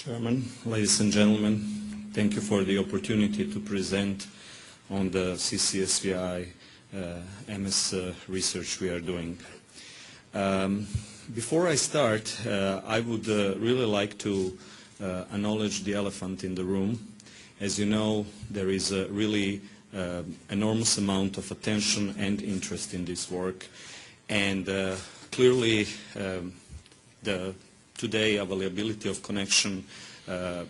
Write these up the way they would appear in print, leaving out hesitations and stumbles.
Chairman, ladies and gentlemen, thank you for the opportunity to present on the CCSVI MS research we are doing. Before I start, I would really like to acknowledge the elephant in the room. As you know, there is a really enormous amount of attention and interest in this work, and clearly the today availability of connection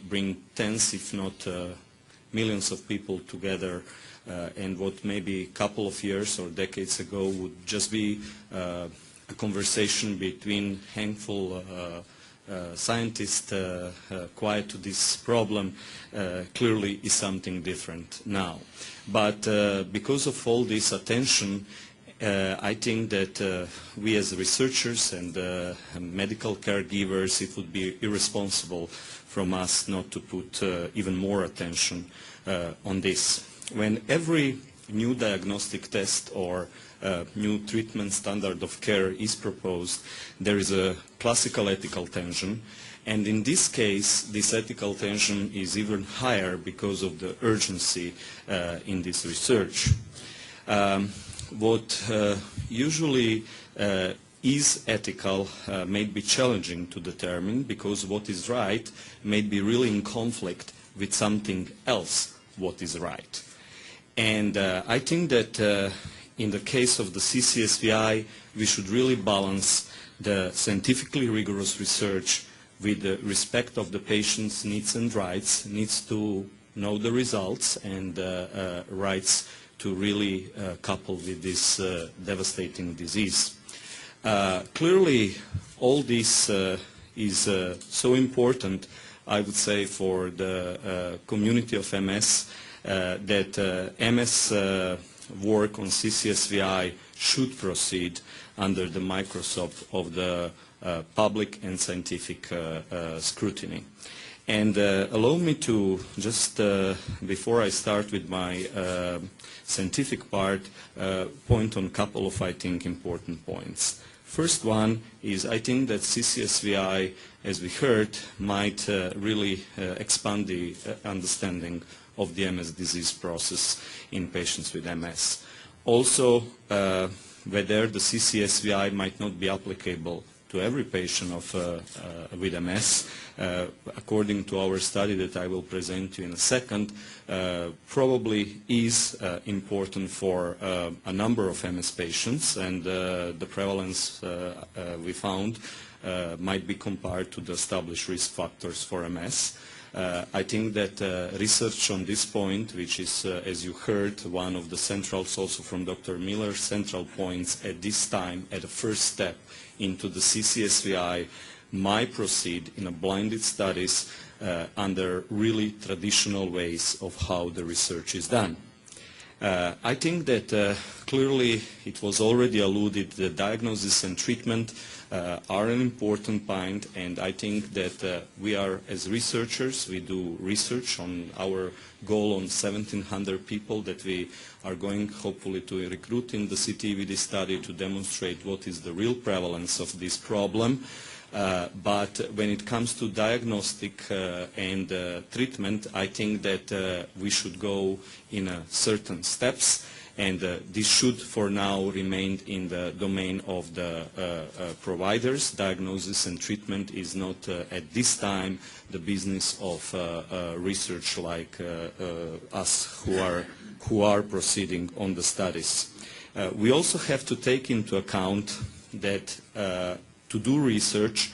bring tens, if not millions of people together, and what maybe a couple of years or decades ago would just be a conversation between handful scientists quiet to this problem clearly is something different now. But because of all this attention, I think that we as researchers and medical caregivers, it would be irresponsible from us not to put even more attention on this. When every new diagnostic test or new treatment standard of care is proposed, there is a classical ethical tension, and in this case this ethical tension is even higher because of the urgency in this research. What usually is ethical may be challenging to determine, because what is right may be really in conflict with something else what is right. And I think that in the case of the CCSVI, we should really balance the scientifically rigorous research with the respect of the patient's needs and rights, needs to know the results, and rights to really couple with this devastating disease. Clearly, all this is so important, I would say, for the community of MS, that MS work on CCSVI should proceed under the microscope of the public and scientific scrutiny. And allow me to just, before I start with my scientific part, point on a couple of, I think, important points. First one is, I think that CCSVI, as we heard, might really expand the understanding of the MS disease process in patients with MS. Also, whether the CCSVI might not be applicable to every patient with MS, according to our study that I will present to you in a second, probably is important for a number of MS patients, and the prevalence we found might be compared to the established risk factors for MS. I think that research on this point, which is, as you heard, one of the centrals also from Dr. Miller, central points at this time, at the first step into the CCSVI, might proceed in a blinded studies under really traditional ways of how the research is done. I think that clearly it was already alluded that diagnosis and treatment are an important point, and I think that we are, as researchers, we do research on our goal on 1,700 people that we are going hopefully to recruit in the CTVD study to demonstrate what is the real prevalence of this problem. But when it comes to diagnostic and treatment, I think that we should go in certain steps, and this should for now remain in the domain of the providers. Diagnosis and treatment is not at this time the business of research like us who are proceeding on the studies. We also have to take into account that to do research,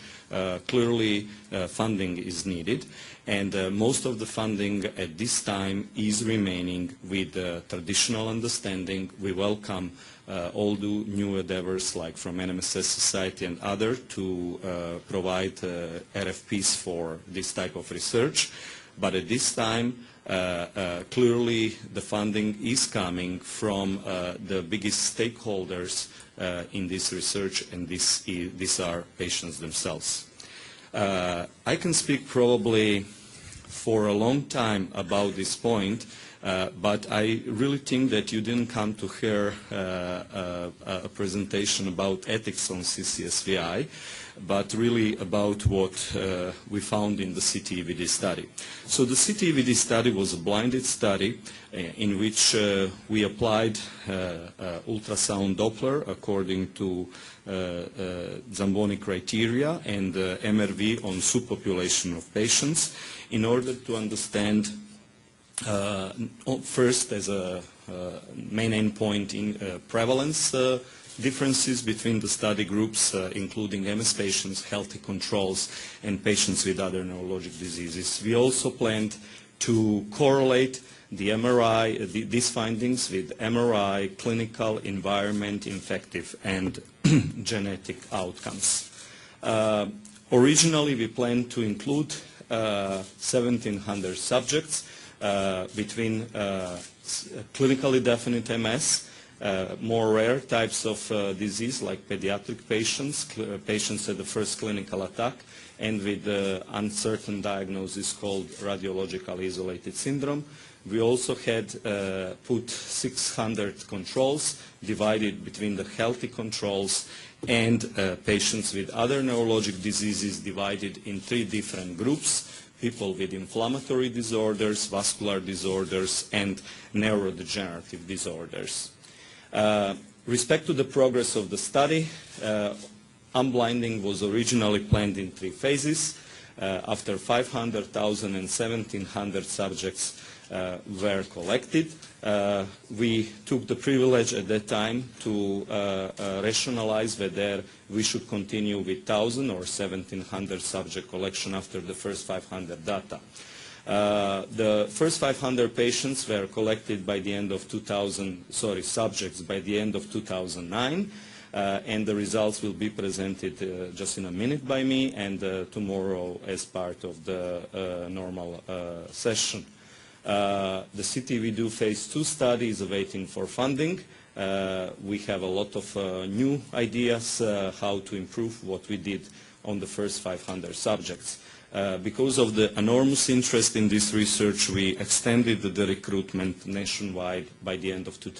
clearly funding is needed, and most of the funding at this time is remaining with traditional understanding. We welcome all the new endeavors like from NMSS Society and others to provide RFPs for this type of research, but at this time clearly the funding is coming from the biggest stakeholders in this research, and these are patients themselves. I can speak probably for a long time about this point, But I really think that you didn't come to hear a presentation about ethics on CCSVI, but really about what we found in the CTEVD study. So the CTEVD study was a blinded study in which we applied ultrasound Doppler according to Zamboni criteria and MRV on subpopulation of patients in order to understand first as a main endpoint in prevalence differences between the study groups, including MS patients, healthy controls, and patients with other neurologic diseases. We also planned to correlate the MRI, these findings with MRI, clinical, environment, infective, and genetic outcomes. Originally, we planned to include 1,700 subjects between clinically definite MS, more rare types of disease like pediatric patients, patients at the first clinical attack, and with uncertain diagnosis called radiological isolated syndrome. We also had put 600 controls divided between the healthy controls and patients with other neurologic diseases divided in 3 different groups: people with inflammatory disorders, vascular disorders, and neurodegenerative disorders. Respect to the progress of the study, unblinding was originally planned in 3 phases. After 500,000 and 1,700 subjects were collected, we took the privilege at that time to rationalize whether we should continue with 1,000 or 1,700 subject collection after the first 500 data. The first 500 patients were collected by the end of subjects by the end of 2009, and the results will be presented just in a minute by me and tomorrow as part of the normal session. The CTEVD phase 2 study is awaiting for funding. We have a lot of new ideas how to improve what we did on the first 500 subjects. Because of the enormous interest in this research, we extended the recruitment nationwide by the end of 2000.